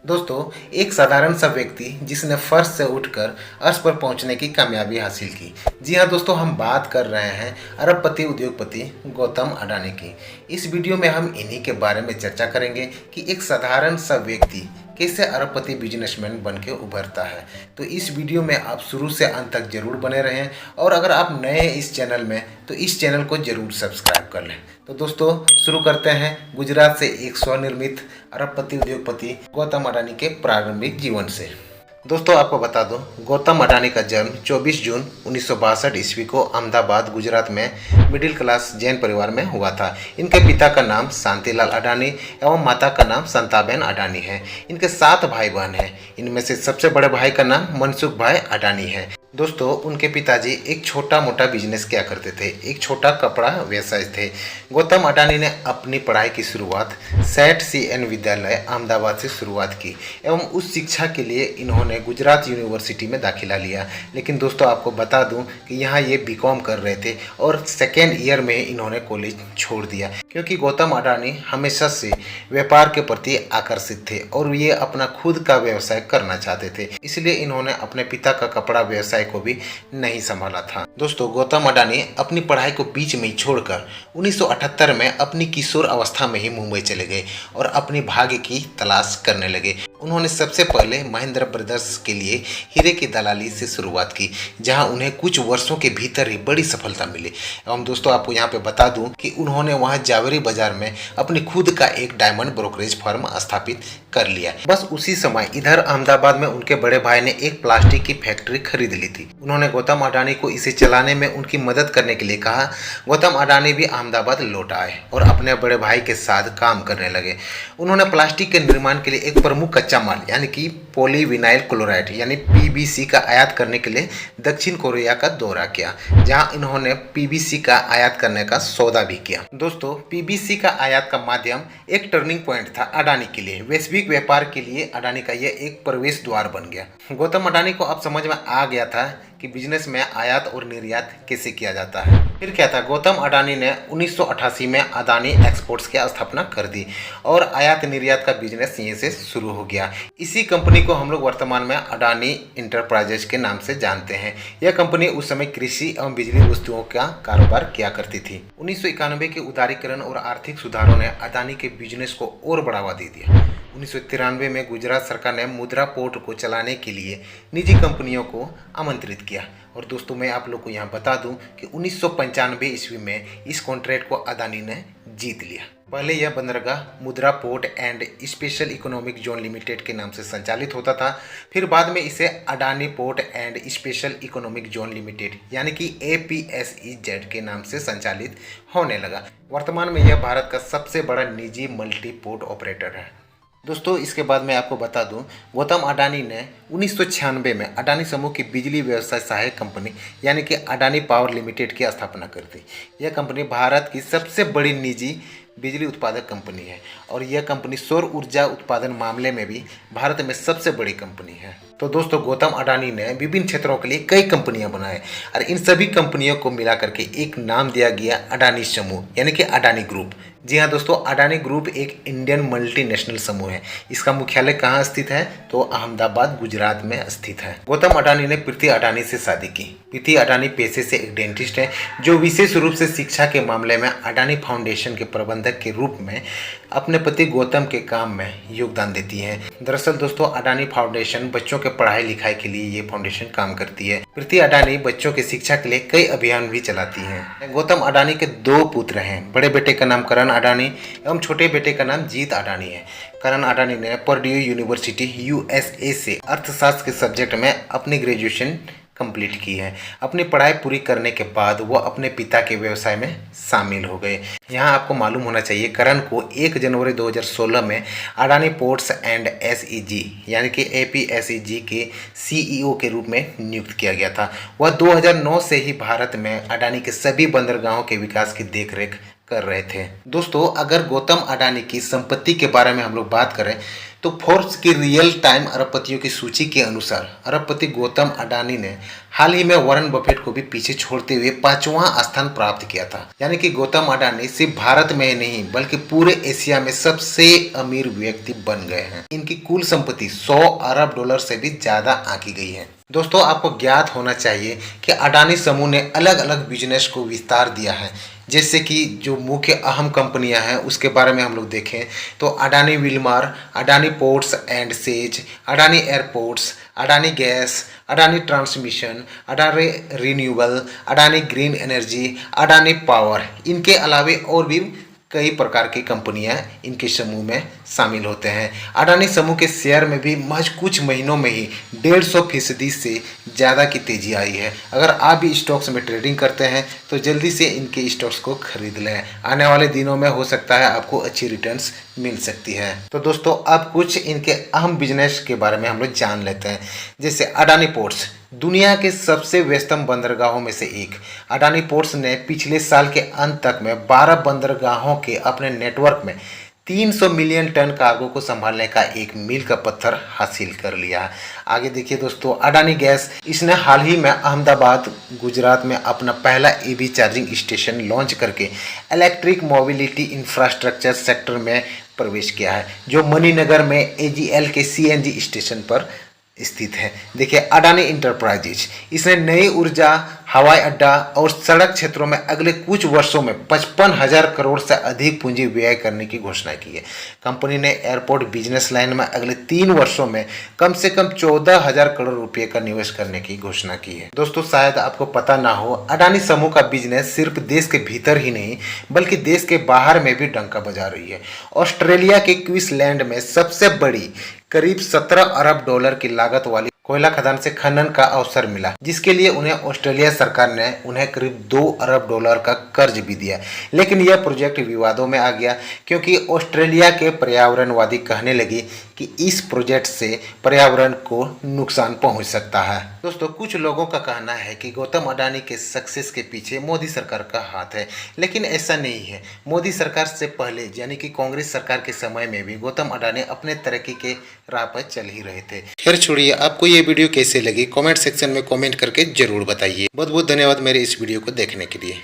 दोस्तों, एक साधारण सा व्यक्ति जिसने फर्श से उठकर अर्श पर पहुंचने की कामयाबी हासिल की। जी हाँ दोस्तों, हम बात कर रहे हैं अरबपति उद्योगपति गौतम अडानी की। इस वीडियो में हम इन्हीं के बारे में चर्चा करेंगे कि एक साधारण सा व्यक्ति कैसे अरबपति बिजनेसमैन बन के उभरता है। तो इस वीडियो में आप शुरू से अंत तक जरूर बने रहें, और अगर आप नए हैं इस चैनल में तो इस चैनल को जरूर सब्सक्राइब कर लें। तो दोस्तों, शुरू करते हैं गुजरात से एक स्वनिर्मित अरबपति उद्योगपति गौतम अडानी के प्रारंभिक जीवन से। दोस्तों, आपको बता दूं, गौतम अडानी का जन्म 24 जून 1962 ईस्वी को अहमदाबाद गुजरात में मिडिल क्लास जैन परिवार में हुआ था। इनके पिता का नाम शांतिलाल अडानी एवं माता का नाम शांताबेन अडानी है। इनके 7 भाई बहन हैं। इनमें से सबसे बड़े भाई का नाम मनसुख भाई अडानी है। दोस्तों, उनके पिताजी एक छोटा मोटा बिजनेस किया करते थे, एक छोटा कपड़ा व्यवसाय थे। गौतम अडानी ने अपनी पढ़ाई की शुरुआत सेठ CN विद्यालय अहमदाबाद से शुरुआत की एवं उस शिक्षा के लिए इन्होंने गुजरात यूनिवर्सिटी में दाखिला लिया। लेकिन दोस्तों, आपको बता दूं कि यहाँ ये BCom कर रहे थे और सेकेंड ईयर में इन्होंने कॉलेज छोड़ दिया, क्योंकि गौतम अडानी हमेशा से व्यापार के प्रति आकर्षित थे और ये अपना खुद का व्यवसाय करना चाहते थे। इसलिए इन्होंने अपने पिता का कपड़ा व्यवसाय को भी नहीं संभाला था। दोस्तों, गौतम अडानी अपनी पढ़ाई को बीच में ही छोड़कर 1978 में अपनी किशोर अवस्था में ही मुंबई चले गए और अपनी भाग्य की तलाश करने लगे। उन्होंने सबसे पहले महिंद्रा ब्रदर्स के लिए हीरे की दलाली से शुरुआत की, जहां उन्हें कुछ वर्षों के भीतर ही बड़ी सफलता मिली। एवं दोस्तों, आपको यहाँ पे बता दूं कि उन्होंने वहां जावेरी बाजार में अपनी खुद का एक डायमंड ब्रोकरेज फर्म स्थापित कर लिया। बस उसी समय इधर अहमदाबाद में उनके बड़े भाई ने एक प्लास्टिक की फैक्ट्री खरीद ली थी। उन्होंने गौतम अडानी को इसे चलाने में उनकी मदद करने के लिए कहा। गौतम अडानी भी अहमदाबाद लौट आए और अपने बड़े भाई के साथ काम करने लगे। उन्होंने प्लास्टिक के निर्माण के लिए एक प्रमुख कच्चा माल यानी कि पॉलीविनाइल क्लोराइड यानी PVC का आयात करने के लिए दक्षिण कोरिया का दौरा किया, जहां इन्होंने PVC का आयात करने का सौदा भी किया। दोस्तों, PVC का आयात का माध्यम एक टर्निंग पॉइंट था अडानी के लिए। वैश्विक व्यापार के लिए अडानी का यह एक प्रवेश द्वार बन गया। गौतम अडानी को अब समझ में आ गया था कि बिजनेस में आयात और निर्यात कैसे किया जाता है। फिर क्या था, गौतम अडानी ने 1988 में अडानी एक्सपोर्ट्स की स्थापना कर दी और आयात निर्यात का बिजनेस यहीं से शुरू हो गया। इसी कंपनी को हम लोग वर्तमान में अडानी इंटरप्राइजेज के नाम से जानते हैं। यह कंपनी उस समय कृषि एवं बिजली वस्तुओं का कारोबार किया करती थी। 1991 के उदारीकरण और आर्थिक सुधारों ने अडानी के बिजनेस को और बढ़ावा दे दिया। 1993 में गुजरात सरकार ने मुद्रा पोर्ट को चलाने के लिए निजी कंपनियों को आमंत्रित किया। और दोस्तों, मैं आप लोग को यहाँ बता दूं कि 1995 ईस्वी में इस कॉन्ट्रैक्ट को अडानी ने जीत लिया। पहले यह बंदरगाह मुद्रा port and special economic zone limited के नाम से संचालित होता था। फिर बाद में इसे Adani port and special economic zone limited यानी कि APSEZ के नाम से संचालित होने लगा। वर्तमान में यह भारत का सबसे बड़ा निजी मल्टी पोर्ट ऑपरेटर है। दोस्तों, इसके बाद मैं आपको बता दूं, गौतम अडानी ने 1996 में अडानी समूह की बिजली व्यवसाय सहायक कंपनी यानी कि अडानी पावर लिमिटेड की स्थापना कर दी। यह कंपनी भारत की सबसे बड़ी निजी बिजली उत्पादक कंपनी है और यह कंपनी सौर ऊर्जा उत्पादन मामले में भी भारत में सबसे बड़ी कंपनी है। तो दोस्तों, गौतम अडानी ने विभिन्न क्षेत्रों के लिए कई कंपनियां बनाए और इन सभी कंपनियों को मिला करके एक नाम दिया गया अडानी समूह यानी कि अडानी ग्रुप। जी हाँ दोस्तों, अडानी ग्रुप एक इंडियन मल्टीनेशनल समूह है। इसका मुख्यालय कहाँ स्थित है? तो अहमदाबाद गुजरात में स्थित है। गौतम अडानी ने प्रीति अडानी से शादी की। प्रीति अडानी पेशे से एक डेंटिस्ट है, जो विशेष रूप से शिक्षा के मामले में अडानी फाउंडेशन के प्रबंधक के रूप में अपने पति गौतम के काम में योगदान देती है। दरअसल दोस्तों, अडानी फाउंडेशन बच्चों के पढ़ाई लिखाई के लिए ये फाउंडेशन काम करती है। प्रीति अडानी बच्चों की शिक्षा के लिए कई अभियान भी चलाती हैं। गौतम अडानी के 2 पुत्र हैं। बड़े बेटे का नाम करण अडानी एवं छोटे बेटे का नाम जीत अडानी है। करण अडानी ने पर्ड्यू यूनिवर्सिटी USA से अर्थशास्त्र के सब्जेक्ट में अपनी ग्रेजुएशन कंप्लीट की है। अपनी पढ़ाई पूरी करने के बाद वो अपने पिता के व्यवसाय में शामिल हो गए। यहाँ आपको मालूम होना चाहिए, करण को 1 जनवरी 2016 में अडानी पोर्ट्स एंड SEZ यानी कि APSEZ के CEO के रूप में नियुक्त किया गया था। वह 2009 से ही भारत में अडानी के सभी बंदरगाहों के विकास की देखरेख कर रहे थे। दोस्तों, अगर गौतम अडानी की संपत्ति के बारे में हम लोग बात करें तो फोर्ब्स की रियल टाइम अरबपतियों की सूची के अनुसार अरबपति गौतम अडानी ने हाल ही में वॉरेन बफेट को भी पीछे छोड़ते हुए 5वां स्थान प्राप्त किया था। यानी कि गौतम अडानी सिर्फ भारत में ही नहीं बल्कि पूरे एशिया में सबसे अमीर व्यक्ति बन गए हैं। इनकी कुल संपत्ति 100 अरब डॉलर से भी ज्यादा आंकी गई है। दोस्तों, आपको ज्ञात होना चाहिए कि अडानी समूह ने अलग अलग बिजनेस को विस्तार दिया है। जैसे कि जो मुख्य अहम कंपनियां हैं उसके बारे में हम लोग देखें तो Adani Wilmar, Adani ports and says, Adani airports, Adani gas, Adani transmission, Adani renewable, Adani green energy, Adani power. इनके अलावे और भी कई प्रकार की कंपनियां इनके समूह में शामिल होते हैं। अडानी समूह के शेयर में भी महज कुछ महीनों में ही 150% से ज़्यादा की तेजी आई है। अगर आप भी स्टॉक्स में ट्रेडिंग करते हैं तो जल्दी से इनके स्टॉक्स को खरीद लें। आने वाले दिनों में हो सकता है आपको अच्छी रिटर्न्स मिल सकती है। तो दोस्तों, अब कुछ इनके अहम बिजनेस के बारे में हम लोग जान लेते हैं। जैसे अडानी पोर्ट्स, दुनिया के सबसे व्यस्तम बंदरगाहों में से एक। अडानी पोर्ट्स ने पिछले साल के अंत तक में 12 बंदरगाहों के अपने नेटवर्क में 300 मिलियन टन कार्गो को संभालने का एक मील का पत्थर हासिल कर लिया है। आगे देखिए दोस्तों, अडानी गैस, इसने हाल ही में अहमदाबाद गुजरात में अपना पहला ईवी चार्जिंग स्टेशन लॉन्च करके इलेक्ट्रिक मोबिलिटी इंफ्रास्ट्रक्चर सेक्टर में प्रवेश किया है, जो मणिनगर में एजीएल के सीएनजी स्टेशन पर स्थित है। देखिए अडानी इंटरप्राइजेज, इसने नई ऊर्जा, हवाई अड्डा और सड़क क्षेत्रों में अगले कुछ वर्षों में 55,000 करोड़ से अधिक पूंजी व्यय करने की घोषणा की है। कंपनी ने एयरपोर्ट बिजनेस लाइन में अगले 3 वर्षों में कम से कम 14,000 करोड़ रुपए का निवेश करने की घोषणा की है। दोस्तों, शायद आपको पता ना हो, अडानी समूह का बिजनेस सिर्फ देश के भीतर ही नहीं बल्कि देश के बाहर में भी डंका बजा रही है। ऑस्ट्रेलिया के क्वींसलैंड में सबसे बड़ी करीब 17 अरब डॉलर की लागत वाली कोयला खदान से खनन का अवसर मिला, जिसके लिए उन्हें ऑस्ट्रेलिया सरकार ने उन्हें करीब 2 अरब डॉलर का कर्ज भी दिया। लेकिन यह प्रोजेक्ट विवादों में आ गया क्योंकि ऑस्ट्रेलिया के पर्यावरणवादी कहने लगे कि इस प्रोजेक्ट से पर्यावरण को नुकसान पहुंच सकता है। दोस्तों, कुछ लोगों का कहना है कि गौतम अडानी के सक्सेस के पीछे मोदी सरकार का हाथ है, लेकिन ऐसा नहीं है। मोदी सरकार से पहले यानी कि कांग्रेस सरकार के समय में भी गौतम अडानी अपने तरक्की के राह पर चल ही रहे थे। खैर छोड़िए, आपको ये वीडियो कैसे लगी कमेंट सेक्शन में कमेंट करके जरूर बताइए। बहुत बहुत धन्यवाद मेरे इस वीडियो को देखने के लिए।